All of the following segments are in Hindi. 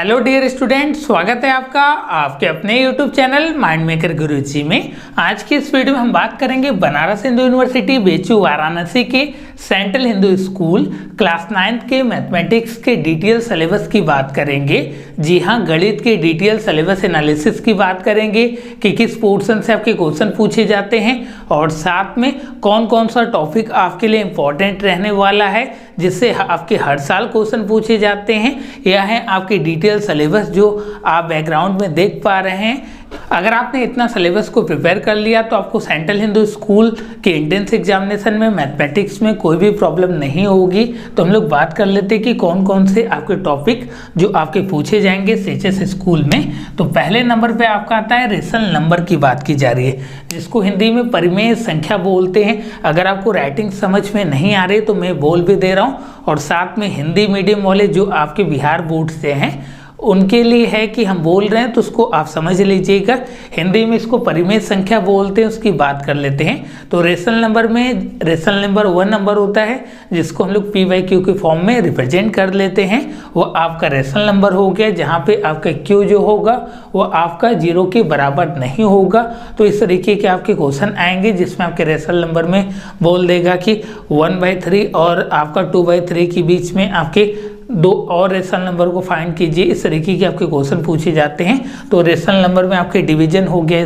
हेलो डियर स्टूडेंट, स्वागत है आपका आपके अपने यूट्यूब चैनल माइंड मेकर गुरुजी में। आज की इस वीडियो में हम बात करेंगे बनारस हिंदू यूनिवर्सिटी बेचू वाराणसी के central Hindu school class 9th के मैथमेटिक्स के डिटेल सिलेबस की बात करेंगे। जी हाँ, गणित के डिटेल सिलेबस एनालिसिस की बात करेंगे कि किस पोर्शन से आपके क्वेश्चन पूछे जाते हैं और साथ में कौन कौन सा टॉपिक आपके लिए इम्पोर्टेंट रहने वाला है जिससे आपके हर साल क्वेश्चन पूछे जाते हैं। यह है आपकी डिटेल सिलेबस जो आप बैकग्राउंड में देख पा रहे हैं। अगर आपने इतना सिलेबस को प्रिपेयर कर लिया तो आपको सेंट्रल हिंदू स्कूल के एंट्रेंस एग्जामिनेशन में मैथमेटिक्स में कोई भी प्रॉब्लम नहीं होगी। तो हम लोग बात कर लेते हैं कि कौन कौन से आपके टॉपिक जो आपके पूछे जाएंगे सीएचएस स्कूल में। तो पहले नंबर पे आपका आता है रेशनल नंबर की बात की जा रही है, जिसको हिंदी में परिमेय संख्या बोलते हैं। अगर आपको राइटिंग समझ में नहीं आ रही तो मैं बोल भी दे रहा हूँ, और साथ में हिंदी मीडियम वाले जो आपके बिहार बोर्ड से हैं उनके लिए है कि हम बोल रहे हैं तो उसको आप समझ लीजिएगा। हिंदी में इसको परिमेय संख्या बोलते हैं, उसकी बात कर लेते हैं। तो रेशनल नंबर में रेशनल नंबर 1 नंबर होता है जिसको हम लोग p/q के फॉर्म में रिप्रेजेंट कर लेते हैं। वो आपका रेशनल नंबर हो गया जहाँ पे आपका q जो होगा वो आपका 0 के बराबर नहीं होगा। तो इस तरीके के आपके क्वेश्चन आएंगे जिसमें आपके रेशनल नंबर में बोल देगा कि 1/3 और आपका 2/3 के बीच में आपके दो और रेशनल नंबर को फाइंड कीजिए। इस तरीके के आपके क्वेश्चन पूछे जाते हैं। तो रेशनल नंबर में आपके डिवीजन हो गया,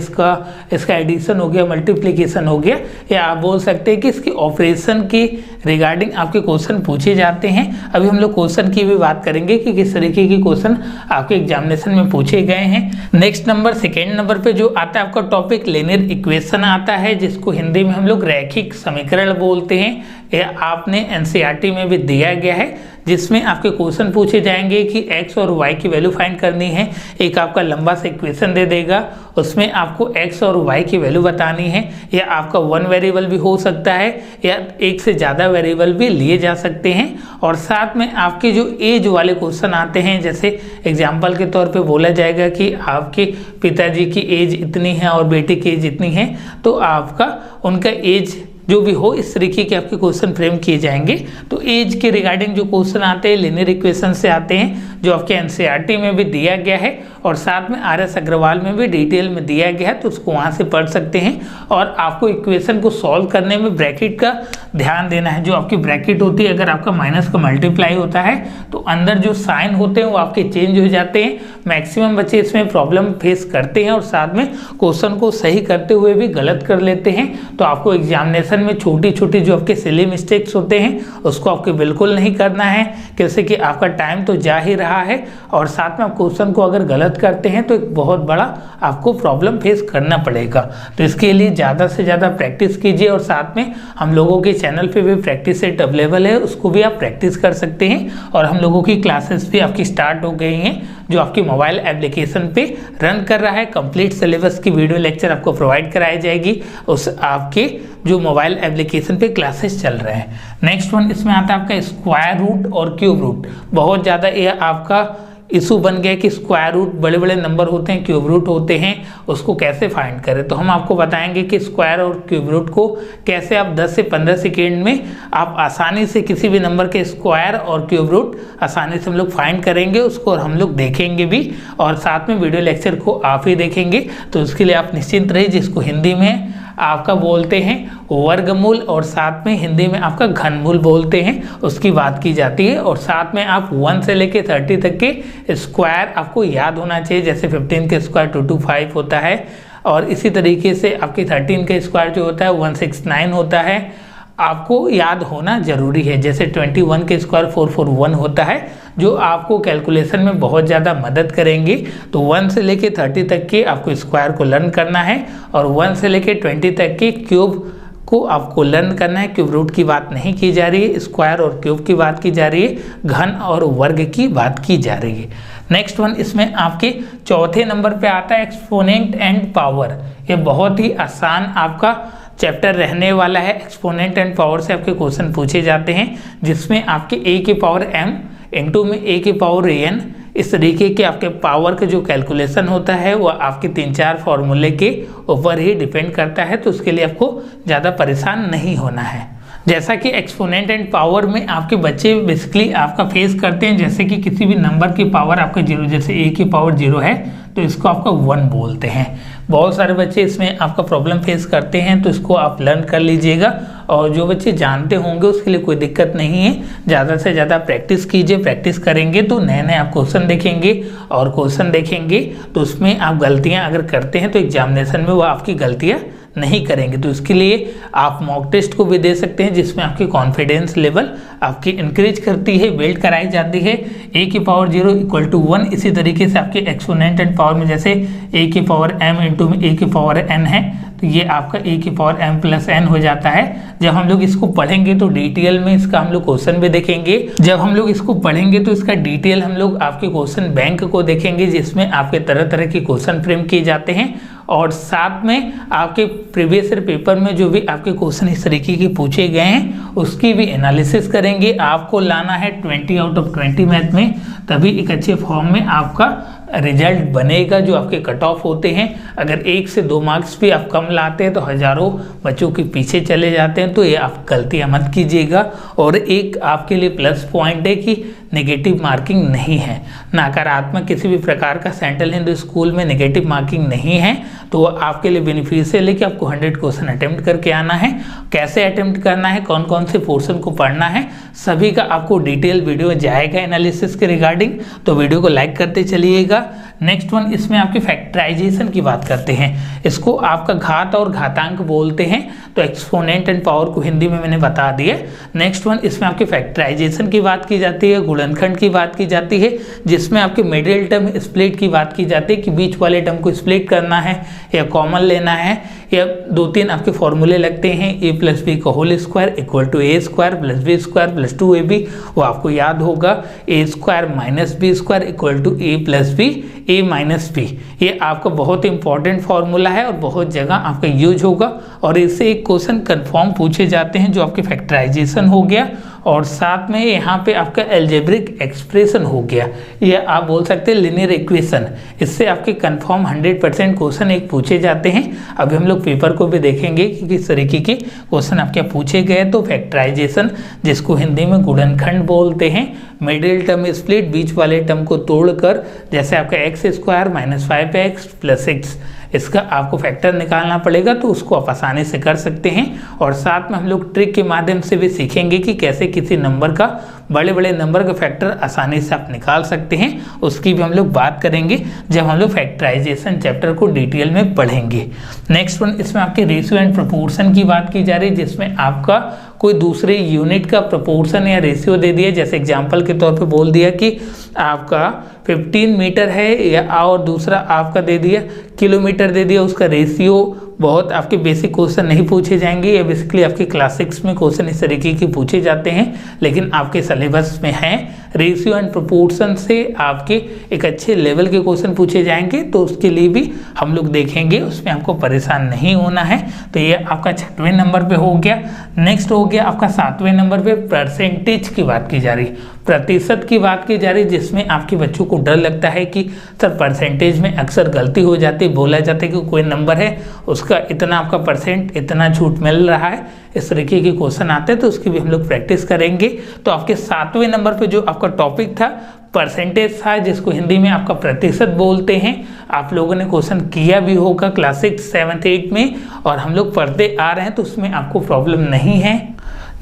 इसका एडिशन हो गया, मल्टीप्लिकेशन हो गया, या आप बोल सकते हैं कि इसकी ऑपरेशन की रिगार्डिंग आपके क्वेश्चन पूछे जाते हैं। अभी हम लोग क्वेश्चन की भी बात करेंगे कि किस तरीके के क्वेश्चन आपके एग्जामिनेशन में पूछे गए हैं। नेक्स्ट नंबर सेकेंड नंबर पे जो आता है आपका टॉपिक लीनियर इक्वेशन आता है, जिसको हिंदी में हम लोग रैखिक समीकरण बोलते हैं। यह आपने एनसीईआरटी में भी दिया गया है, जिसमें आपके क्वेश्चन पूछे जाएंगे कि x और y की वैल्यू फाइंड करनी है। एक आपका लंबा सा इक्वेशन दे देगा, उसमें आपको x और y की वैल्यू बतानी है। या आपका 1 वेरिएबल भी हो सकता है या एक से ज़्यादा वेरिएबल भी लिए जा सकते हैं। और साथ में आपके जो एज वाले क्वेश्चन आते हैं, जैसे एग्जाम्पल के तौर पे बोला जाएगा कि आपके पिताजी की एज इतनी है और बेटे की एज इतनी है, तो आपका उनका एज जो भी हो इस तरीके के आपके क्वेश्चन फ्रेम किए जाएंगे। तो एज के रिगार्डिंग जो क्वेश्चन आते हैं लीनियर इक्वेशन से आते हैं, जो आपके एनसीईआरटी में भी दिया गया है और साथ में आरएस अग्रवाल में भी डिटेल में दिया गया है, तो उसको वहाँ से पढ़ सकते हैं। और आपको इक्वेशन को सॉल्व करने में ब्रैकेट का ध्यान देना है। जो आपकी ब्रैकेट होती है, अगर आपका माइनस का मल्टीप्लाई होता है तो अंदर जो साइन होते हैं वो आपके चेंज हो जाते हैं। मैक्सिमम बच्चे इसमें प्रॉब्लम फेस करते हैं और साथ में क्वेश्चन को सही करते हुए भी गलत कर लेते हैं। तो आपको एग्जामिनेशन में छोटी छोटी जो आपके सिली मिस्टेक्स होते हैं उसको आपको बिल्कुल नहीं करना है, कैसे कि आपका टाइम तो जा ही रहा है। और साथ में आप क्वेश्चन को अगर गलत करते हैं तो एक बहुत बड़ा आपको प्रॉब्लम फेस करना पड़ेगा। तो इसके लिए ज़्यादा से ज़्यादा प्रैक्टिस कीजिए, और साथ में हम लोगों के चैनल पे भी प्रैक्टिस सेट अवेलेबल है, उसको भी आप प्रैक्टिस कर सकते हैं। और हम लोगों की क्लासेस भी आपकी स्टार्ट हो गई हैं, जो आपकी मोबाइल एप्लीकेशन पे रन कर रहा है। कंप्लीट सिलेबस की वीडियो लेक्चर आपको प्रोवाइड कराई जाएगी उस आपके जो मोबाइल एप्लीकेशन पे क्लासेस चल रहे हैं। नेक्स्ट वन इसमें आता है आपका स्क्वायर रूट और क्यूब रूट। बहुत ज़्यादा यह आपका इशू बन गया कि स्क्वायर रूट बड़े बड़े नंबर होते हैं, क्यूब रूट होते हैं, उसको कैसे फाइंड करें। तो हम आपको बताएंगे कि स्क्वायर और क्यूब रूट को कैसे आप 10 से 15 सेकेंड में आप आसानी से किसी भी नंबर के स्क्वायर और क्यूब रूट आसानी से हम लोग फाइंड करेंगे उसको, और हम लोग देखेंगे भी, और साथ में वीडियो लेक्चर को आप ही देखेंगे। तो उसके लिए आप निश्चिंत रहिए, जिसको हिंदी में आपका बोलते हैं वर्गमूल और साथ में हिंदी में आपका घनमूल बोलते हैं, उसकी बात की जाती है। और साथ में आप 1 से लेके 30 तक के स्क्वायर आपको याद होना चाहिए। जैसे 15 के स्क्वायर 225 होता है, और इसी तरीके से आपके 13 के स्क्वायर जो होता है 169 होता है, आपको याद होना जरूरी है। जैसे 21 के स्क्वायर 441 होता है, जो आपको कैलकुलेशन में बहुत ज़्यादा मदद करेंगे। तो 1 से लेके 30 तक के आपको स्क्वायर को लर्न करना है, और 1 से लेके 20 तक के क्यूब को आपको लर्न करना है। क्यूब रूट की बात नहीं की जा रही है, स्क्वायर और क्यूब की बात की जा रही है, घन और वर्ग की बात की जा रही है। नेक्स्ट वन इसमें आपके चौथे नंबर पे आता है एक्सपोनेंट एंड पावर। ये बहुत ही आसान आपका चैप्टर रहने वाला है। एक्सपोनेंट एंड पावर से आपके क्वेश्चन पूछे जाते हैं, जिसमें आपके a की पावर m इंटू में a की पावर n, इस तरीके के आपके पावर का जो कैलकुलेशन होता है वो आपके 3-4 फॉर्मूले के ऊपर ही डिपेंड करता है। तो उसके लिए आपको ज़्यादा परेशान नहीं होना है। जैसा कि एक्सपोनेंट एंड पावर में आपके बच्चे बेसिकली आपका फेस करते हैं, जैसे कि किसी भी नंबर की पावर आपका 0, जैसे a की पावर 0 है तो इसको आपका 1 बोलते हैं। बहुत सारे बच्चे इसमें आपका प्रॉब्लम फेस करते हैं, तो इसको आप लर्न कर लीजिएगा। और जो बच्चे जानते होंगे उसके लिए कोई दिक्कत नहीं है, ज़्यादा से ज़्यादा प्रैक्टिस कीजिए। प्रैक्टिस करेंगे तो नए नए आप क्वेश्चन देखेंगे, और क्वेश्चन देखेंगे तो उसमें आप गलतियाँ अगर करते हैं तो एग्जामिनेशन में वो आपकी गलतियाँ नहीं करेंगे। तो इसके लिए आप मॉक टेस्ट को भी दे सकते हैं, जिसमें आपकी कॉन्फिडेंस लेवल आपकी इंक्रीज करती है, बिल्ड कराई जाती है। a की पावर 0 इक्वल टू 1, इसी तरीके से आपके एक्सपोनेंट एंड पावर में जैसे a की पावर m इंटू में a की पावर n है, तो ये आपका a की पावर m प्लस n हो जाता है। जब हम लोग इसको पढ़ेंगे तो डिटेल में इसका हम लोग क्वेश्चन भी देखेंगे। जब हम लोग इसको पढ़ेंगे तो इसका डिटेल हम लोग आपके क्वेश्चन बैंक को देखेंगे, जिसमें आपके तरह तरह के क्वेश्चन फ्रेम किए जाते हैं। और साथ में आपके प्रीवियस ईयर पेपर में जो भी आपके क्वेश्चन इस तरीके के पूछे गए हैं उसकी भी एनालिसिस करेंगे। आपको लाना है 20 आउट ऑफ 20 मैथ में, तभी एक अच्छे फॉर्म में आपका रिजल्ट बनेगा। जो आपके कट ऑफ होते हैं, अगर 1 से 2 मार्क्स भी आप कम लाते हैं तो हज़ारों बच्चों के पीछे चले जाते हैं। तो ये आप गलतियाँ मत कीजिएगा। और एक आपके लिए प्लस पॉइंट है कि नेगेटिव मार्किंग नहीं है, नकारात्मक किसी भी प्रकार का सेंट्रल हिंदू स्कूल में नेगेटिव मार्किंग नहीं है। तो आपके लिए बेनिफिशियल है कि आपको 100 क्वेश्चन अटेम्प्ट करके आना है। कैसे अटेम्प्ट करना है, कौन कौन से पोर्शन को पढ़ना है, सभी का आपको डिटेल वीडियो जाएगा एनालिसिस के रिगार्डिंग, तो वीडियो को लाइक करते चलिएगा। नेक्स्ट वन, इसमें आपके फैक्टराइजेशन की बात करते हैं। इसको आपका घात और घातांक बोलते हैं, तो एक्सपोनेंट एंड पावर को हिंदी में मैंने बता दिया। नेक्स्ट वन, इसमें आपके फैक्टराइजेशन की बात की जाती है, गुणनखंड की बात की जाती है, जिसमें आपके मिडिल टर्म स्प्लिट की बात की जाती है कि बीच वाले टर्म को स्प्लिट करना है या कॉमन लेना है, या 2-3 आपके फॉर्मूले लगते हैं। a प्लस बी का whole square equal to a square plus B square plus 2ab, वो आपको याद होगा। a square minus B square equal to a plus B a minus b, ये आपका बहुत इंपॉर्टेंट फार्मूला है और बहुत जगह आपका यूज होगा। और इससे एक क्वेश्चन कन्फर्म पूछे जाते हैं, जो आपके फैक्टराइजेशन हो गया, और साथ में यहाँ पे आपका एल्जेब्रिक एक्सप्रेशन हो गया, या आप बोल सकते हैं लिनियर इक्वेशन। इससे आपके कंफर्म 100% क्वेश्चन एक पूछे जाते हैं। अभी हम लोग पेपर को भी देखेंगे कि किस तरीके के क्वेश्चन आपके पूछे गए। तो फैक्टराइजेशन, जिसको हिंदी में गुणनखंड बोलते हैं, मिडिल टर्म स्प्लिट, बीच वाले टर्म को तोड़कर, जैसे आपका x square minus 5x plus 6, इसका आपको फैक्टर निकालना पड़ेगा, तो उसको आप आसानी से कर सकते हैं। और साथ में हम लोग ट्रिक के माध्यम से भी सीखेंगे कि कैसे किसी नंबर का, बड़े बड़े नंबर का फैक्टर आसानी से आप निकाल सकते हैं। उसकी भी हम लोग बात करेंगे जब हम लोग फैक्टराइजेशन चैप्टर को डिटेल में पढ़ेंगे। नेक्स्ट वन, इसमें आपके रेशियो एंड प्रोपोर्शन की बात की जा रही है, जिसमें आपका कोई दूसरे यूनिट का प्रोपोर्शन या रेशियो दे दिया। जैसे एग्जांपल के तौर पे बोल दिया कि आपका 15 मीटर है, या और दूसरा आपका दे दिया किलोमीटर दे दिया, उसका रेशियो। बहुत आपके बेसिक क्वेश्चन नहीं पूछे जाएंगे, या बेसिकली आपके क्लास 6 में क्वेश्चन इस तरीके के पूछे जाते हैं, लेकिन आपके सिलेबस में है। रेशियो एंड प्रोपोर्शन से आपके एक अच्छे लेवल के क्वेश्चन पूछे जाएंगे, तो उसके लिए भी हम लोग देखेंगे, उसमें आपको परेशान नहीं होना है। तो ये आपका 6वें नंबर पे हो गया। नेक्स्ट हो गया आपका 7वें नंबर पे परसेंटेज की बात की जा रही, प्रतिशत की बात की जा रही, जिसमें आपके बच्चों को डर लगता है कि सर परसेंटेज में अक्सर गलती हो जाती है। बोला जाता है कि कोई नंबर है उसका इतना आपका परसेंट, इतना छूट मिल रहा है, इस तरीके के क्वेश्चन आते हैं, तो उसकी भी हम लोग प्रैक्टिस करेंगे। तो आपके 7वें नंबर पे जो आपका टॉपिक था परसेंटेज था, जिसको हिंदी में आपका प्रतिशत बोलते हैं। आप लोगों ने क्वेश्चन किया भी होगा क्लास 6, 7, 8 में, और हम लोग पढ़ते आ रहे हैं, तो उसमें आपको प्रॉब्लम नहीं है।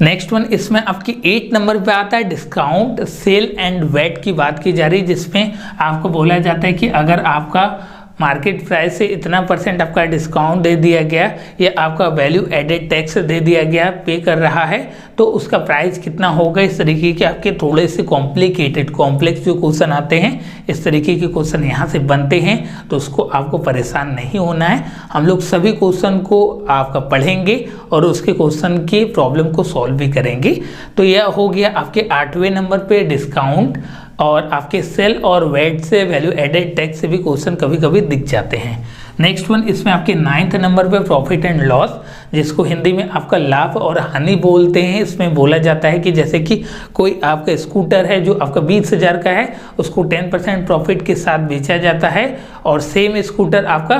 नेक्स्ट वन, इसमें आपकी 8 नंबर पे आता है डिस्काउंट, सेल एंड वेट की बात की जा रही है, जिसमें आपको बोला जाता है कि अगर आपका मार्केट प्राइस से इतना % आपका डिस्काउंट दे दिया गया, या आपका वैल्यू एडेड टैक्स दे दिया गया, पे कर रहा है, तो उसका प्राइस कितना होगा। इस तरीके के आपके थोड़े से कॉम्प्लिकेटेड, कॉम्प्लेक्स जो क्वेश्चन आते हैं, इस तरीके के क्वेश्चन यहाँ से बनते हैं, तो उसको आपको परेशान नहीं होना है। हम लोग सभी क्वेश्चन को आपका पढ़ेंगे और उसके क्वेश्चन की प्रॉब्लम को सॉल्व भी करेंगे। तो यह हो गया आपके 8वें नंबर पे डिस्काउंट, और आपके सेल और वेट से, वैल्यू एडेड टैक्स से भी क्वेश्चन कभी कभी दिख जाते हैं। नेक्स्ट वन, इसमें आपके 9th नंबर पे प्रॉफिट एंड लॉस, जिसको हिंदी में आपका लाभ और हानि बोलते हैं। इसमें बोला जाता है कि जैसे कि कोई आपका स्कूटर है जो आपका 20,000 का है, उसको 10% प्रॉफिट के साथ बेचा जाता है, और सेम स्कूटर आपका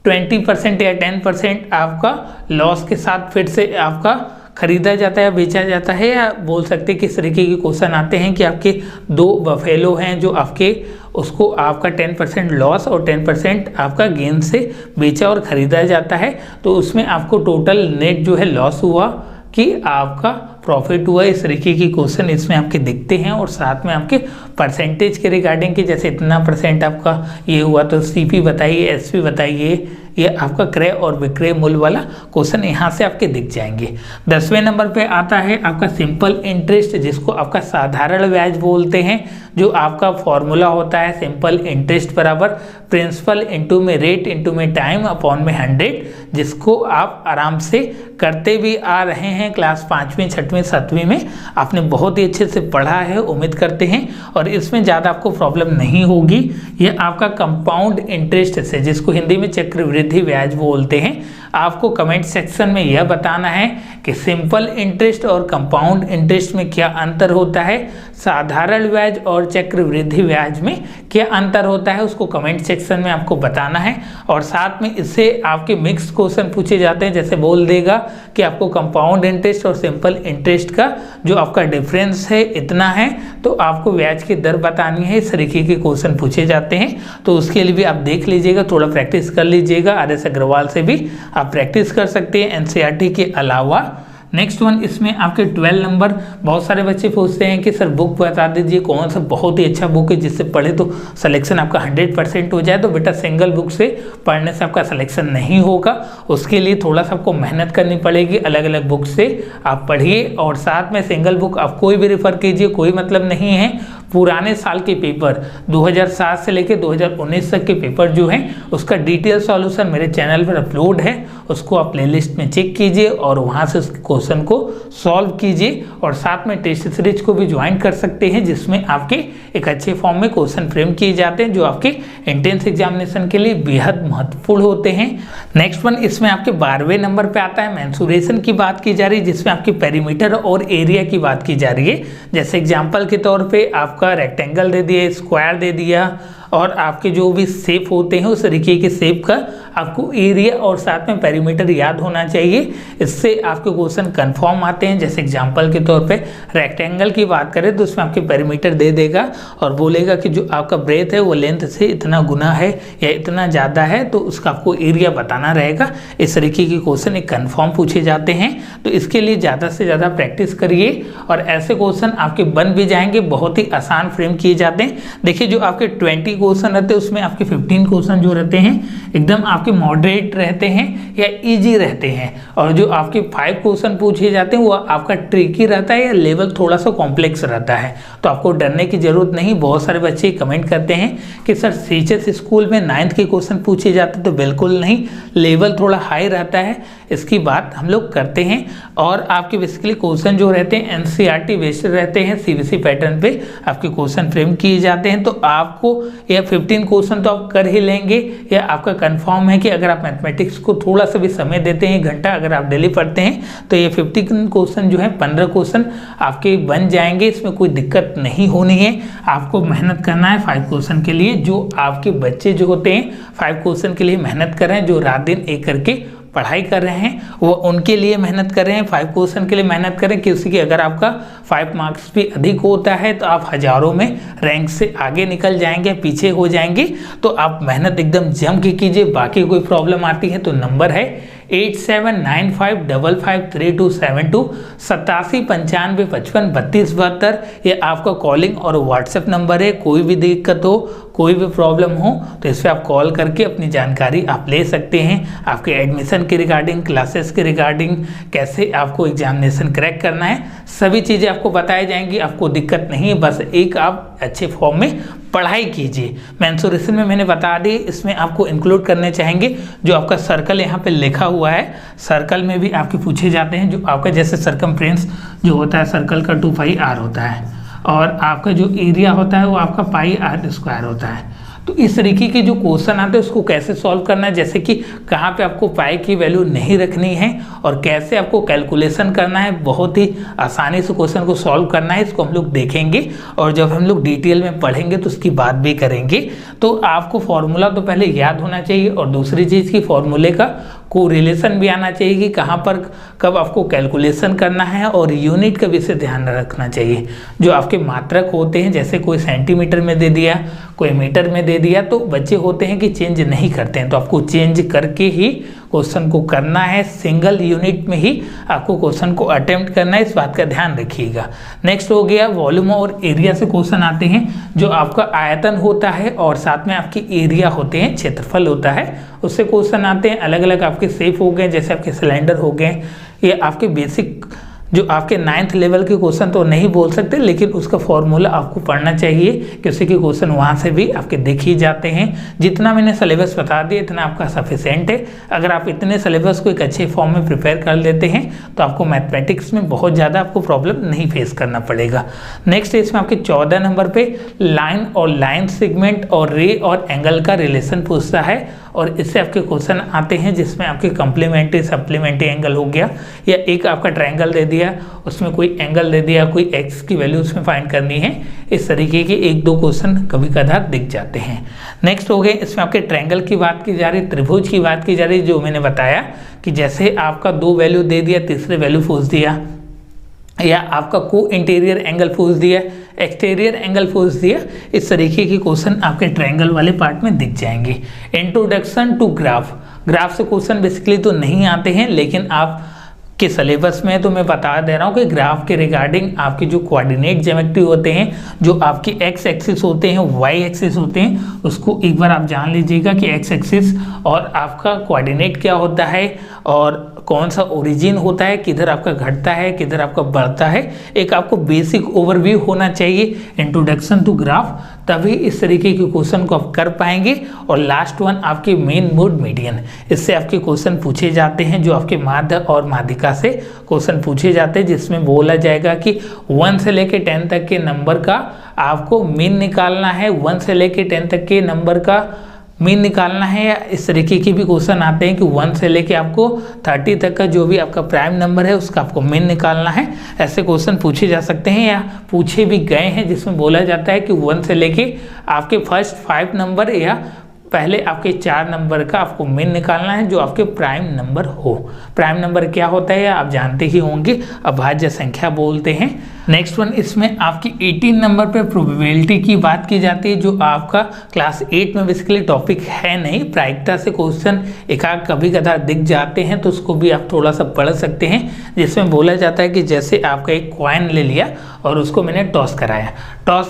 20% या 10% आपका लॉस के साथ फिर से आपका खरीदा जाता है या बेचा जाता है, या बोल सकते हैं कि इस तरीके के क्वेश्चन आते हैं कि आपके 2 बफेलो हैं जो आपके उसको आपका 10% लॉस और 10% आपका गेन से बेचा और ख़रीदा जाता है, तो उसमें आपको टोटल नेट जो है लॉस हुआ कि आपका प्रॉफिट हुआ। इस तरीके की क्वेश्चन इसमें आपके दिखते हैं और साथ में आपके परसेंटेज के रिगार्डिंग कि जैसे इतना % आपका ये हुआ तो सीपी बताइए, एसपी बताइए, ये आपका क्रय और विक्रय मूल्य वाला क्वेश्चन यहाँ से आपके दिख जाएंगे। 10वें नंबर पे आता है आपका सिंपल इंटरेस्ट, जिसको आपका साधारण ब्याज बोलते हैं, जो आपका फॉर्मूला होता है सिंपल इंटरेस्ट बराबर प्रिंसिपल इंटू में रेट इंटू में टाइम अपॉन में 100, जिसको आप आराम से करते भी आ रहे हैं क्लास 5वीं 6वीं 7वीं में, आपने बहुत ही अच्छे से पढ़ा है उम्मीद करते हैं, और इसमें ज़्यादा आपको प्रॉब्लम नहीं होगी। ये आपका कंपाउंड इंटरेस्ट से, जिसको हिंदी में चक्रवृद्धि ब्याज बोलते हैं, आपको कमेंट सेक्शन में यह बताना है कि सिंपल इंटरेस्ट और कंपाउंड इंटरेस्ट में क्या अंतर होता है, साधारण ब्याज और चक्रवृद्धि ब्याज में क्या अंतर होता है, उसको कमेंट सेक्शन में आपको बताना है। और साथ में इससे आपके मिक्स क्वेश्चन पूछे जाते हैं, जैसे बोल देगा कि आपको कंपाउंड इंटरेस्ट और सिंपल इंटरेस्ट का जो आपका डिफरेंस है इतना है, तो आपको ब्याज की दर बतानी है, इस तरीके के क्वेश्चन पूछे जाते हैं। तो उसके लिए भी आप देख लीजिएगा, थोड़ा प्रैक्टिस कर लीजिएगा, RS अग्रवाल से भी आप प्रैक्टिस कर सकते हैं NCERT के अलावा। नेक्स्ट वन इसमें आपके 12 नंबर, बहुत सारे बच्चे पूछते हैं कि सर बुक बता दीजिए कौन सा बहुत ही अच्छा बुक है जिससे पढ़े तो सिलेक्शन आपका 100% हो जाए। तो बेटा सिंगल बुक से पढ़ने से आपका सिलेक्शन नहीं होगा, उसके लिए थोड़ा सा आपको मेहनत करनी पड़ेगी, अलग अलग बुक से आप पढ़िए, और साथ में सिंगल बुक आप कोई भी रेफर कीजिए, कोई मतलब नहीं है। पुराने साल के पेपर 2007 से लेकर 2019 तक के पेपर जो हैं उसका डिटेल सॉल्यूशन मेरे चैनल पर अपलोड है, उसको आप प्लेलिस्ट में चेक कीजिए और वहाँ से उस क्वेश्चन को सॉल्व कीजिए। और साथ में टेस्ट सीरीज को भी ज्वाइन कर सकते हैं, जिसमें आपके एक अच्छे फॉर्म में क्वेश्चन फ्रेम किए जाते हैं जो आपके एंट्रेंस एग्जामिनेशन के लिए बेहद महत्वपूर्ण होते हैं। नेक्स्ट वन इसमें आपके 12वें नंबर पे आता है मेंसुरेशन की बात की जा रही है, जिसमें आपकी पेरीमीटर और एरिया की बात की जा रही है। जैसे एग्जाम्पल के तौर पे आपका रेक्टेंगल दे दिया, स्क्वायर दे दिया, और आपके जो भी शेप होते हैं उस तरीके के शेप का आपको एरिया और साथ में पेरीमीटर याद होना चाहिए, इससे आपके क्वेश्चन कंफर्म आते हैं। जैसे एग्जांपल के तौर पे रेक्टेंगल की बात करें तो उसमें आपके पेरीमीटर दे देगा और बोलेगा कि जो आपका ब्रेथ है वो लेंथ से इतना गुना है या इतना ज़्यादा है, तो उसका आपको एरिया बताना रहेगा। इस तरीके के क्वेश्चन एक कन्फर्म पूछे जाते हैं, तो इसके लिए ज़्यादा से ज़्यादा प्रैक्टिस करिए और ऐसे क्वेश्चन आपके बन भी जाएंगे, बहुत ही आसान फ्रेम किए जाते हैं। देखिए जो आपके 20 क्वेश्चन रहते हैं उसमें आपके 15 क्वेश्चन जो रहते हैं एकदम आपके मॉडरेट रहते हैं या इजी रहते हैं, और जो आपके 5 क्वेश्चन पूछे जाते हैं वो आपका ट्रिकी रहता है या लेवल थोड़ा सा कॉम्प्लेक्स रहता है। तो आपको डरने की जरूरत नहीं। बहुत सारे बच्चे कमेंट करते हैं कि सर सीएचएस स्कूल में 9th के क्वेश्चन पूछे जाते हैं, तो बिल्कुल नहीं, लेवल थोड़ा हाई रहता है, इसकी बात हम लोग करते हैं। और आपके बेसिकली क्वेश्चन जो रहते हैं एनसीईआरटी बेस्ड रहते हैं, सीबीएसई पैटर्न पे आपके क्वेश्चन फ्रेम किए जाते हैं। तो आपको या 15 क्वेश्चन तो आप कर ही लेंगे, या आपका कंफर्म है कि अगर आप मैथमेटिक्स को थोड़ा सा भी समय देते हैं, 1 घंटा अगर आप डेली पढ़ते हैं, तो ये 15 क्वेश्चन जो है 15 क्वेश्चन आपके बन जाएंगे, इसमें कोई दिक्कत नहीं होनी है। आपको मेहनत करना है 5 क्वेश्चन के लिए। जो आपके बच्चे जो होते हैं 5 क्वेश्चन के लिए मेहनत कर रहे हैं, जो रात दिन एक करके पढ़ाई कर रहे हैं, वो उनके लिए मेहनत कर रहे हैं, 5 क्वेश्चन के लिए मेहनत करें, क्योंकि अगर आपका 5 मार्क्स भी अधिक होता है तो आप हजारों में रैंक से आगे निकल जाएंगे, पीछे हो जाएंगे। तो आप मेहनत एकदम जम के कीजिए। बाकी कोई प्रॉब्लम आती है तो नंबर है 8795553272 8795553272। ये आपका कॉलिंग और व्हाट्सएप नंबर है। कोई भी दिक्कत हो, कोई भी प्रॉब्लम हो तो इस पर आप कॉल करके अपनी जानकारी आप ले सकते हैं। आपके एडमिशन के रिगार्डिंग, क्लासेस के रिगार्डिंग, कैसे आपको एग्जामिनेशन क्रैक करना है, सभी चीज़ें आपको बताई जाएंगी। आपको दिक्कत नहीं है, बस एक आप अच्छे फॉर्म में पढ़ाई कीजिए। मेंसुरेशन में मैंने बता दी, इसमें आपको इंक्लूड करने चाहेंगे जो आपका सर्कल यहाँ पे लिखा हुआ है, सर्कल में भी आपके पूछे जाते हैं। जो आपका जैसे सरकमफ्रेंस जो होता है सर्कल का 2πr होता है, और आपका जो एरिया होता है वो आपका πr² होता है। तो इस तरीके के जो क्वेश्चन आते हैं उसको कैसे सॉल्व करना है, जैसे कि कहाँ पे आपको पाई की वैल्यू नहीं रखनी है और कैसे आपको कैलकुलेशन करना है, बहुत ही आसानी से क्वेश्चन को सॉल्व करना है, इसको हम लोग देखेंगे। और जब हम लोग डिटेल में पढ़ेंगे तो उसकी बात भी करेंगे। तो आपको फॉर्मूला तो पहले याद होना चाहिए, और दूसरी चीज़ की फॉर्मूले का को रिलेशन भी आना चाहिए कि कहाँ पर कब आपको कैलकुलेशन करना है, और यूनिट का भी इसे ध्यान रखना चाहिए। जो आपके मात्रक होते हैं, जैसे कोई सेंटीमीटर में दे दिया, कोई मीटर में दे दिया, तो बच्चे होते हैं कि चेंज नहीं करते हैं, तो आपको चेंज करके ही क्वेश्चन को करना है। सिंगल यूनिट में ही आपको क्वेश्चन को अटेम्प्ट करना है, इस बात का ध्यान रखिएगा। नेक्स्ट हो गया वॉल्यूम और एरिया से क्वेश्चन आते हैं। जो आपका आयतन होता है और साथ में आपकी एरिया होते हैं, क्षेत्रफल होता है, उससे क्वेश्चन आते हैं। अलग अलग आपके शेप हो गए, जैसे आपके सिलेंडर हो गए, ये आपके बेसिक जो आपके 9th लेवल के क्वेश्चन तो नहीं बोल सकते, लेकिन उसका फॉर्मूला आपको पढ़ना चाहिए, क्योंकि के क्वेश्चन वहाँ से भी आपके देख ही जाते हैं। जितना मैंने सिलेबस बता दिया इतना आपका सफिशेंट है। अगर आप इतने सिलेबस को एक अच्छे फॉर्म में प्रिपेयर कर लेते हैं तो आपको मैथमेटिक्स में बहुत ज़्यादा आपको प्रॉब्लम नहीं फेस करना पड़ेगा। नेक्स्ट इसमें आपके 14 नंबर पर लाइन और लाइन सेगमेंट और रे और एंगल का रिलेशन पूछता है, और इससे आपके क्वेश्चन आते हैं जिसमें आपके कम्प्लीमेंट्री सप्लीमेंट्री एंगल हो गया, या एक आपका ट्रायंगल दे दिया, उसमें कोई एंगल दे दिया, कोई एक्स की वैल्यू उसमें फाइंड करनी है। इस तरीके के 1-2 क्वेश्चन कभी कभार दिख जाते हैं। नेक्स्ट हो गए इसमें आपके ट्रायंगल की बात की जा रही, त्रिभुज की बात की जा रही, जो मैंने बताया कि जैसे आपका 2 वैल्यू दे दिया, तीसरे वैल्यू पूछ दिया, या आपका को इंटीरियर एंगल पूछ दिया, एक्सटीरियर एंगल पूछ दिया, इस तरीके के क्वेश्चन आपके ट्रायंगल वाले पार्ट में दिख जाएंगे। इंट्रोडक्शन टू ग्राफ, ग्राफ से क्वेश्चन बेसिकली तो नहीं आते हैं, लेकिन आप के सिलेबस में तो मैं बता दे रहा हूँ कि ग्राफ के रिगार्डिंग आपके जो कोऑर्डिनेट ज्योमेट्री होते हैं, जो आपकी एक्स एक्सिस होते हैं, वाई एक्सिस होते हैं, उसको एक बार आप जान लीजिएगा कि एक्स एक्सिस और आपका कोऑर्डिनेट क्या होता है, और कौन सा ओरिजिन होता है, किधर आपका घटता है, किधर आपका बढ़ता है। एक आपको बेसिक ओवरव्यू होना चाहिए, इंट्रोडक्शन टू ग्राफ, तभी इस तरीके के क्वेश्चन को आप कर पाएंगे। और लास्ट वन आपके मेन मोड मीडियन, इससे आपके क्वेश्चन पूछे जाते हैं, जो आपके माध्य और माध्यिका से क्वेश्चन पूछे जाते हैं, जिसमें बोला जाएगा कि 1 से लेके 10 तक के नंबर का आपको मीन निकालना है, 1 से लेके 10 तक के नंबर का मीन निकालना है, या इस तरीके के भी क्वेश्चन आते हैं कि 1 से लेके आपको 30 तक का जो भी आपका प्राइम नंबर है उसका आपको मीन निकालना है। ऐसे क्वेश्चन पूछे जा सकते हैं, या पूछे भी गए हैं, जिसमें बोला जाता है कि 1 से लेके आपके फर्स्ट 5 नंबर या पहले आपके 4 नंबर का आपको मीन निकालना है, जो आपके प्राइम नंबर हो। प्राइम नंबर क्या होता है आप जानते ही होंगे, अभाज्य संख्या बोलते हैं। नेक्स्ट वन इसमें आपकी 18 नंबर पे प्रोबेबिलिटी की बात की जाती है, जो आपका क्लास 8 में बेसिकली टॉपिक है नहीं, प्रायिकता से क्वेश्चन एकाध कभी कदार दिख जाते हैं, तो उसको भी आप थोड़ा सा पढ़ सकते हैं। जिसमें बोला जाता है कि जैसे आपका एक कॉइन ले लिया और उसको मैंने टॉस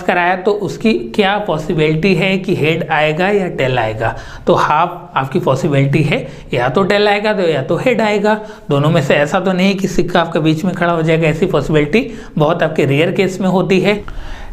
कराया तो उसकी क्या पॉसिबिलिटी है कि हेड आएगा या टेल आएगा, तो हाफ आपकी पॉसिबिलिटी है, या तो टेल आएगा तो या तो हेड आएगा, दोनों में से ऐसा तो नहीं कि सिक्का आपका बीच में खड़ा हो जाएगा, ऐसी पॉसिबिलिटी बहुत आपके रेयर केस में होती है।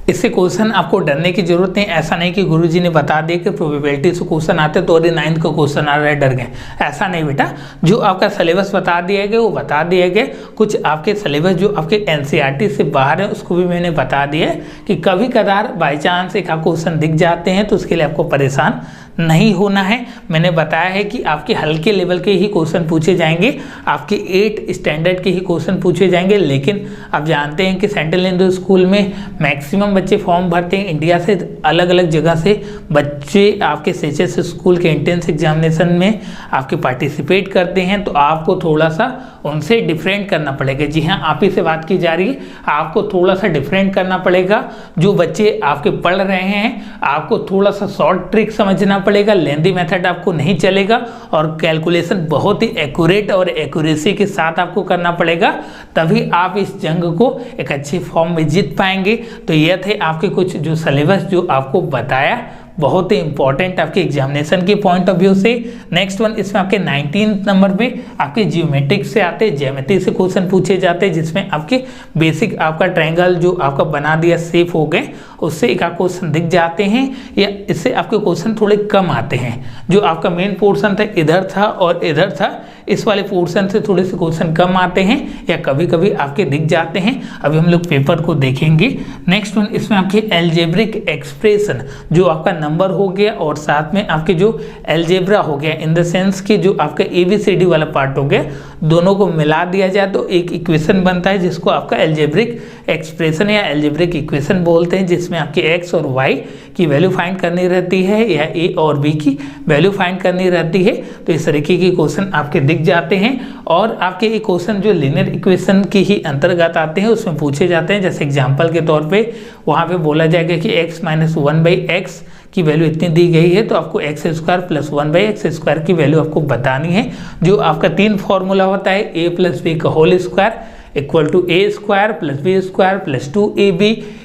इससे क्वेश्चन आपको डरने की जरूरत नहीं, ऐसा नहीं कि गुरुजी ने बता दिया कि प्रोबेबिलिटी से क्वेश्चन आते तो अरे 9th का क्वेश्चन आ रहा है डर गए, ऐसा नहीं बेटा। जो आपका सिलेबस बता दिया गया वो बता दिया गया। कुछ आपके सिलेबस जो आपके एनसीईआरटी से बाहर है उसको भी मैंने बता दिया कि कभी कदार बाई चांस एक क्वेश्चन दिख जाते हैं, तो उसके लिए आपको परेशान नहीं होना है। मैंने बताया है कि आपके हल्के लेवल के ही क्वेश्चन पूछे जाएंगे, आपके 8 स्टैंडर्ड के ही क्वेश्चन पूछे जाएंगे, लेकिन आप जानते हैं कि सेंट्रल हिंदू स्कूल में मैक्सिमम बच्चे फॉर्म भरते हैं, इंडिया से अलग अलग जगह से बच्चे आपके सीएचएस स्कूल के एंट्रेंस एग्जामिनेशन में आपके पार्टिसिपेट करते हैं, तो आपको थोड़ा सा उनसे डिफरेंट करना पड़ेगा। जी हाँ, आप ही से बात की जा रही है, आपको थोड़ा सा डिफरेंट करना पड़ेगा। जो बच्चे आपके पढ़ रहे हैं आपको थोड़ा सा शॉर्ट ट्रिक समझना पड़ेगा, लेंदी मेथड आपको नहीं चलेगा, और कैलकुलेशन बहुत ही एक्यूरेट और एक्यूरेसी के साथ आपको करना पड़ेगा, तभी आप इस जंग को एक अच्छे फॉर्म में जीत पाएंगे। तो यह थे आपके कुछ जो सिलेबस जो आपको बताया, बहुत ही इंपॉर्टेंट आपके एग्जामिनेशन के पॉइंट ऑफ व्यू से। नेक्स्ट वन इसमें आपके 19 नंबर पे आपके जियोमेट्रिक से आते हैं, ज्योमेट्री से क्वेश्चन पूछे जाते हैं, जिसमें आपके बेसिक आपका ट्रायंगल जो आपका बना दिया शेप हो गए उससे एक आप क्वेश्चन दिख जाते हैं, या इससे आपके क्वेश्चन थोड़े कम आते हैं। जो आपका मेन पोर्शन था इधर था और इधर था, इस वाले पोर्शन से थोड़े से क्वेश्चन कम आते हैं या कभी कभी आपके दिख जाते हैं। अभी हम लोग पेपर को देखेंगे। नेक्स्ट वन इसमें आपके एल्जेब्रिक एक्सप्रेशन, जो आपका नंबर हो गया और साथ में आपके जो एल्जेब्रा हो गया, इन द सेंस कि जो आपका ABCD वाला पार्ट हो गया, दोनों को मिला दिया जाए तो एक इक्वेशन बनता है जिसको आपका एल्जेब्रिक एक्सप्रेशन या एल्जेब्रिक इक्वेशन बोलते हैं, जिसमें आपकी एक्स और वाई की वैल्यू फाइंड करनी रहती है या ए और बी की वैल्यू फाइंड करनी रहती है। तो इस तरीके के क्वेश्चन आपके दिख जाते हैं और आपके ये क्वेश्चन जो लीनियर इक्वेशन की ही अंतर्गत आते हैं उसमें पूछे जाते हैं। जैसे एग्जांपल के तौर पे वहाँ पे बोला जाएगा कि x माइनस 1/x की वैल्यू इतनी दी गई है, तो आपको x square plus 1/x square की वैल्यू आपको बतानी है। जो आपका 3 फॉर्मूला होता है a प्लस बी का whole square equal to a square plus B square plus 2ab,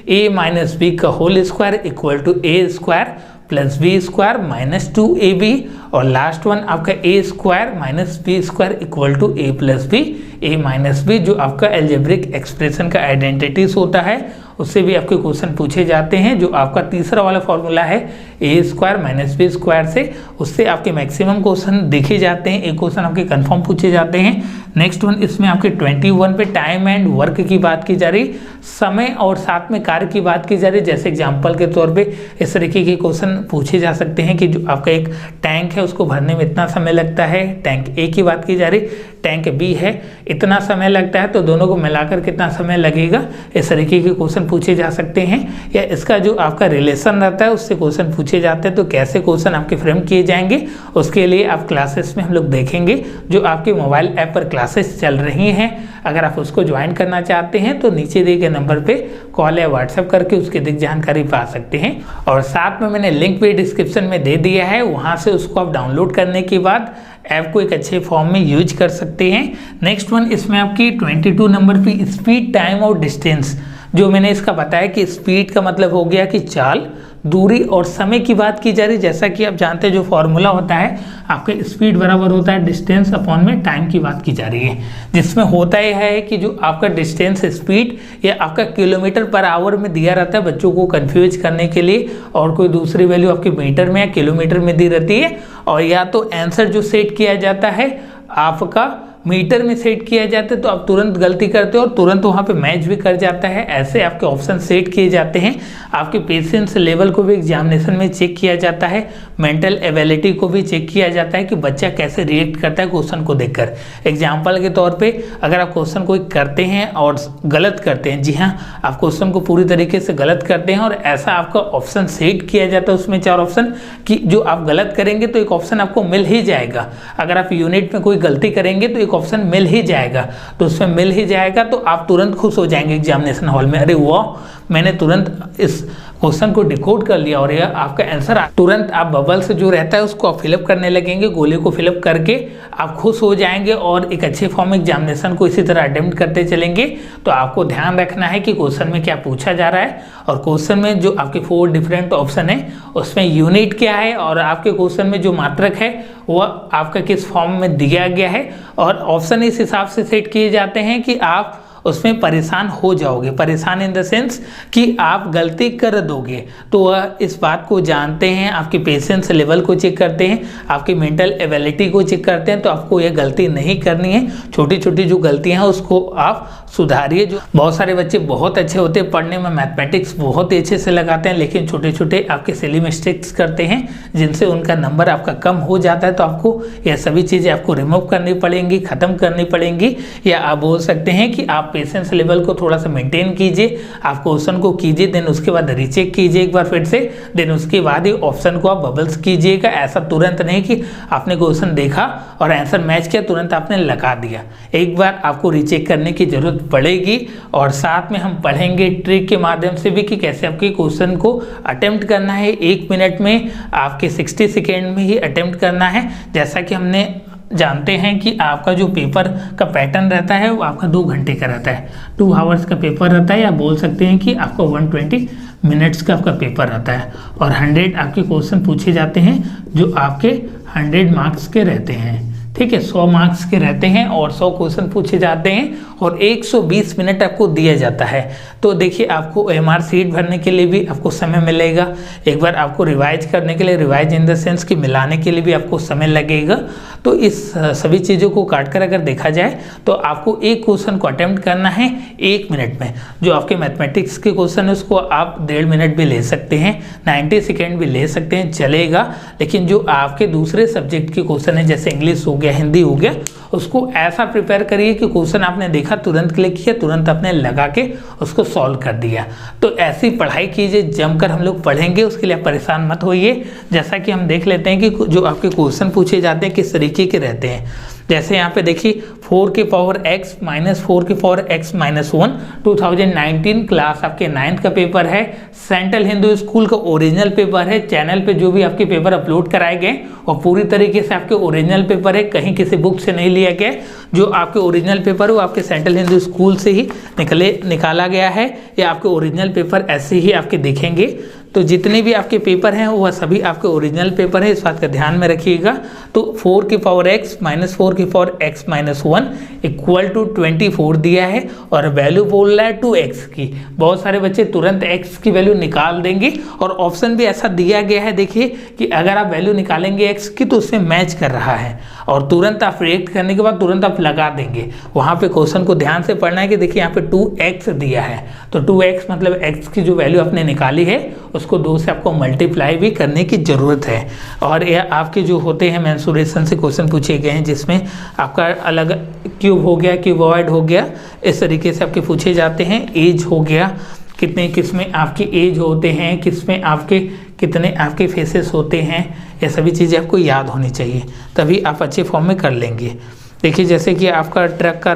a minus B का whole square equal to a square plus B square minus 2ab, और लास्ट वन आपका a square minus B square equal to a plus B, a minus B, जो आपका एल्जेब्रिक एक्सप्रेशन का आइडेंटिटीज होता है उससे भी आपके क्वेश्चन पूछे जाते हैं। जो आपका तीसरा वाला फॉर्मूला है a square minus B square से, उससे आपके मैक्सिमम क्वेश्चन देखे जाते हैं, एक क्वेश्चन आपके कंफर्म पूछे जाते हैं। नेक्स्ट वन, इसमें आपके 21 पे टाइम एंड वर्क की बात की जा रही, समय और साथ में कार्य की बात की जा रही। जैसे एग्जांपल के तौर पे इस तरीके के क्वेश्चन पूछे जा सकते हैं कि जो आपका एक टैंक है उसको भरने में इतना समय लगता है, टैंक ए की बात की जा रही, टैंक बी है इतना समय लगता है, तो दोनों को मिलाकर कितना समय लगेगा, इस तरीके के क्वेश्चन पूछे जा सकते हैं। या इसका जो आपका रिलेशन रहता है उससे क्वेश्चन पूछे जाते हैं। तो कैसे क्वेश्चन आपके फ्रेम किए जाएंगे उसके लिए आप क्लासेस में हम लोग देखेंगे। जो आपके मोबाइल ऐप पर क्लासेस चल रही हैं, अगर आप उसको ज्वाइन करना चाहते हैं तो नीचे दिए गए नंबर पे कॉल या व्हाट्सएप करके उसकी अधिक जानकारी पा सकते हैं। और साथ में मैंने लिंक भी डिस्क्रिप्शन में दे दिया है, वहाँ से उसको आप डाउनलोड करने के बाद ऐप को एक अच्छे फॉर्म में यूज कर सकते हैं। नेक्स्ट वन, इसमें आपकी 22 नंबर पे स्पीड, टाइम और डिस्टेंस, जो मैंने इसका बताया कि स्पीड का मतलब हो गया कि चाल, दूरी और समय की बात की जा रही। जैसा कि आप जानते हैं जो फॉर्मूला होता है आपका स्पीड बराबर होता है डिस्टेंस अपॉन में टाइम की बात की जा रही है, जिसमें होता यह है कि जो आपका डिस्टेंस स्पीड या आपका किलोमीटर पर आवर में दिया रहता है बच्चों को कंफ्यूज करने के लिए, और कोई दूसरी वैल्यू आपके मीटर में या किलोमीटर में दी रहती है, और या तो आंसर जो सेट किया जाता है आपका मीटर में सेट किया जाता है तो आप तुरंत गलती करते हो और तुरंत वहाँ पे मैच भी कर जाता है। ऐसे आपके ऑप्शन सेट किए जाते हैं। आपके पेशेंस लेवल को भी एग्जामिनेशन में चेक किया जाता है, मेंटल एबिलिटी को भी चेक किया जाता है कि बच्चा कैसे रिएक्ट करता है क्वेश्चन को देखकर। एग्जाम्पल के तौर पे अगर आप क्वेश्चन कोई करते हैं और गलत करते हैं, जी हाँ आप क्वेश्चन को पूरी तरीके से गलत करते हैं और ऐसा आपका ऑप्शन सेट किया जाता है उसमें 4 ऑप्शन कि जो आप गलत करेंगे तो एक ऑप्शन आपको मिल ही जाएगा। अगर आप यूनिट में कोई गलती करेंगे तो ऑप्शन मिल ही जाएगा, तो उसमें मिल ही जाएगा तो आप तुरंत खुश हो जाएंगे एग्जामिनेशन हॉल में, अरे वाह मैंने तुरंत इस क्वेश्चन को डिकोड कर लिया और यह आपका आंसर। तुरंत आप बबल्स जो रहता है उसको फिलअप करने लगेंगे, गोले को फिलअप करके आप खुश हो जाएंगे और एक अच्छे फॉर्म एग्जामिनेशन को इसी तरह अटेम्प्ट करते चलेंगे। तो आपको ध्यान रखना है कि क्वेश्चन में क्या पूछा जा रहा है, और क्वेश्चन में जो आपके 4 डिफरेंट ऑप्शन है उसमें यूनिट क्या है, और आपके क्वेश्चन में जो मात्रक है वह आपका किस फॉर्म में दिया गया है, और ऑप्शन इस हिसाब से सेट किए जाते हैं कि आप उसमें परेशान हो जाओगे। परेशान इन द सेंस कि आप गलती कर दोगे, तो वह इस बात को जानते हैं, आपके पेशेंस लेवल को चेक करते हैं, आपकी मेंटल एबिलिटी को चेक करते हैं, तो आपको यह गलती नहीं करनी है। छोटी छोटी जो गलतियां हैं उसको आप सुधारिए। जो बहुत सारे बच्चे बहुत अच्छे होते हैं पढ़ने में, मैथमेटिक्स बहुत ही अच्छे से लगाते हैं, लेकिन छोटे छोटे आपके सिली मिस्टेक्स करते हैं जिनसे उनका नंबर आपका कम हो जाता है। तो आपको यह सभी चीज़ें आपको रिमूव करनी पड़ेंगी, ख़त्म करनी पड़ेंगी, या आप बोल सकते हैं कि आप पेशेंस लेवल को थोड़ा सा मेंटेन कीजिए, आप क्वेश्चन को कीजिए, देन उसके बाद रीचेक कीजिए एक बार फिर से, देन उसके बाद ही ऑप्शन को आप बबल्स कीजिएगा। ऐसा तुरंत नहीं कि आपने क्वेश्चन देखा और आंसर मैच किया तुरंत आपने लगा दिया, एक बार आपको रीचेक करने की जरूरत पड़ेगी। और साथ में हम पढ़ेंगे ट्रिक के माध्यम से भी कि कैसे आपके क्वेश्चन को अटेम्प्ट करना है। 1 मिनट में आपके 60 सेकेंड में ही अटेम्प्ट करना है। जैसा कि हमने जानते हैं कि आपका जो पेपर का पैटर्न रहता है वो आपका 2 घंटे का रहता है, 2 आवर्स का पेपर रहता है, या बोल सकते हैं कि आपका 120 मिनट्स का आपका पेपर रहता है, और 100 आपके क्वेश्चन पूछे जाते हैं जो आपके 100 मार्क्स के रहते हैं। ठीक है, 100 मार्क्स के रहते हैं और 100 क्वेश्चन पूछे जाते हैं और 120 मिनट आपको दिया जाता है। तो देखिए आपको OMR सीट भरने के लिए भी आपको समय मिलेगा, एक बार आपको रिवाइज करने के लिए, रिवाइज इन द सेंस कि मिलाने के लिए भी आपको समय लगेगा। तो इस सभी चीज़ों को काट कर अगर देखा जाए तो आपको एक क्वेश्चन को अटेम्प्ट करना है 1 मिनट में। जो आपके मैथमेटिक्स के क्वेश्चन है उसको आप 1.5 मिनट भी ले सकते हैं, 90 सेकेंड भी ले सकते हैं, चलेगा। लेकिन जो आपके दूसरे सब्जेक्ट के क्वेश्चन है जैसे इंग्लिश हो गया, हिंदी हो गया, उसको ऐसा प्रिपेयर करिए कि क्वेश्चन आपने देखा तुरंत क्लिक किया, तुरंत आपने लगा के उसको सॉल्व कर दिया। तो ऐसी पढ़ाई कीजिए, जमकर हम लोग पढ़ेंगे, उसके लिए आप परेशान मत होइए। जैसा कि हम देख लेते हैं कि जो आपके क्वेश्चन पूछे जाते हैं किस तरीके के रहते हैं। जैसे यहाँ पे देखिए 4 की पावर x माइनस 4 की पावर x माइनस 1 2019 क्लास आपके 9th का पेपर है। सेंट्रल हिंदू स्कूल का ओरिजिनल पेपर है। चैनल पे जो भी आपके पेपर अपलोड कराए गए और पूरी तरीके से आपके ओरिजिनल पेपर है, कहीं किसी बुक से नहीं लिया गया। जो आपके ओरिजिनल पेपर है वो आपके सेंट्रल हिंदू स्कूल से ही निकाला गया है, या आपके ओरिजिनल पेपर ऐसे ही आपके दिखेंगे। तो जितने भी आपके पेपर हैं वह सभी आपके ओरिजिनल पेपर है, इस बात का ध्यान में रखिएगा। तो 4 की पावर x माइनस 4 की power x minus 1 equal to 24 दिया है और वैल्यू बोल रहा है 2x की। बहुत सारे बच्चे तुरंत x की वैल्यू निकाल देंगे और ऑप्शन भी ऐसा दिया गया है, देखिए कि अगर आप वैल्यू निकालेंगे x की तो उससे मैच कर रहा है और तुरंत आप रिएक्ट करने के बाद तुरंत आप लगा देंगे। वहाँ पे क्वेश्चन को ध्यान से पढ़ना है कि देखिए यहाँ पे 2x दिया है, तो 2x मतलब x की जो वैल्यू आपने निकाली है उसको 2 से आपको मल्टीप्लाई भी करने की ज़रूरत है। और यह आपके जो होते हैं मेंसुरेशन से क्वेश्चन पूछे गए हैं, जिसमें आपका अलग क्यूब हो गया, क्यूबॉइड हो गया, इस तरीके से आपके पूछे जाते हैं। एज हो गया, कितने किसमें आपके एज होते हैं, किसमें आपके कितने आपके फेसेस होते हैं, ये सभी चीज़ें आपको याद होनी चाहिए, तभी आप अच्छे फॉर्म में कर लेंगे। देखिए जैसे कि आपका ट्रक का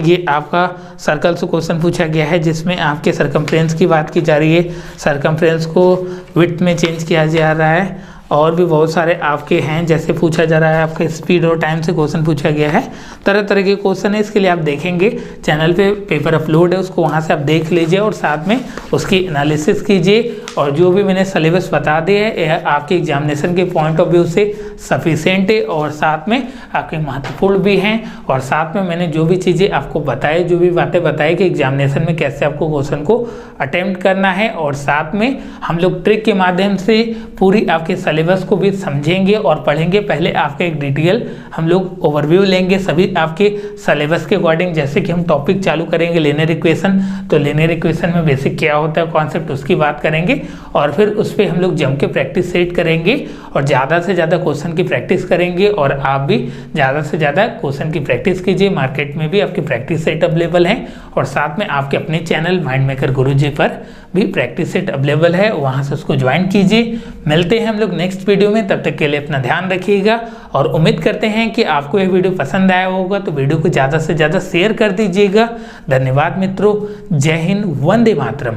ये आपका सर्कल से क्वेश्चन पूछा गया है, जिसमें आपके सरकमफ्रेंस की बात की जा रही है। सरकमफ्रेंस को विड्थ में चेंज किया जा रहा है और भी बहुत सारे आपके हैं। जैसे पूछा जा रहा है आपके स्पीड और टाइम से क्वेश्चन पूछा गया है। तरह तरह के क्वेश्चन है, इसके लिए आप देखेंगे चैनल पे पेपर अपलोड है, उसको वहाँ से आप देख लीजिए और साथ में उसकी एनालिसिस कीजिए। और जो भी मैंने सिलेबस बता दिए है यह आपके एग्जामिनेशन के पॉइंट ऑफ व्यू से सफिशिएंट है और साथ में आपके महत्वपूर्ण भी हैं। और साथ में मैंने जो भी चीज़ें आपको बताई, जो भी बातें बताई कि एग्जामिनेशन में कैसे आपको क्वेश्चन को अटेम्प्ट करना है, और साथ में हम लोग ट्रिक के माध्यम से पूरी आपके सिलेबस को भी समझेंगे और पढ़ेंगे। पहले आपका एक डिटेल हम लोग ओवरव्यू लेंगे सभी आपके सिलेबस के अकॉर्डिंग। जैसे कि हम टॉपिक चालू करेंगे लीनियर इक्वेशन, तो लीनियर इक्वेशन में बेसिक क्या होता है कॉन्सेप्ट उसकी बात करेंगे और फिर उस पर हम लोग जम के प्रैक्टिस सेट करेंगे और ज़्यादा से ज़्यादा क्वेश्चन की प्रैक्टिस करेंगे। और आप भी ज़्यादा से ज़्यादा क्वेश्चन की प्रैक्टिस कीजिए। मार्केट में भी आपकी प्रैक्टिस सेट अवेलेबल है और साथ में आपके अपने चैनल माइंड मेकर गुरुजी पर भी प्रैक्टिस सेट अवेलेबल है, वहाँ से उसको ज्वाइन कीजिए। मिलते हैं हम लोग नेक्स्ट वीडियो में, तब तक के लिए अपना ध्यान रखिएगा और उम्मीद करते हैं कि आपको यह वीडियो पसंद आया होगा, तो वीडियो को ज़्यादा से ज़्यादा शेयर कर दीजिएगा। धन्यवाद मित्रों, जय हिंद, वंदे मातरम।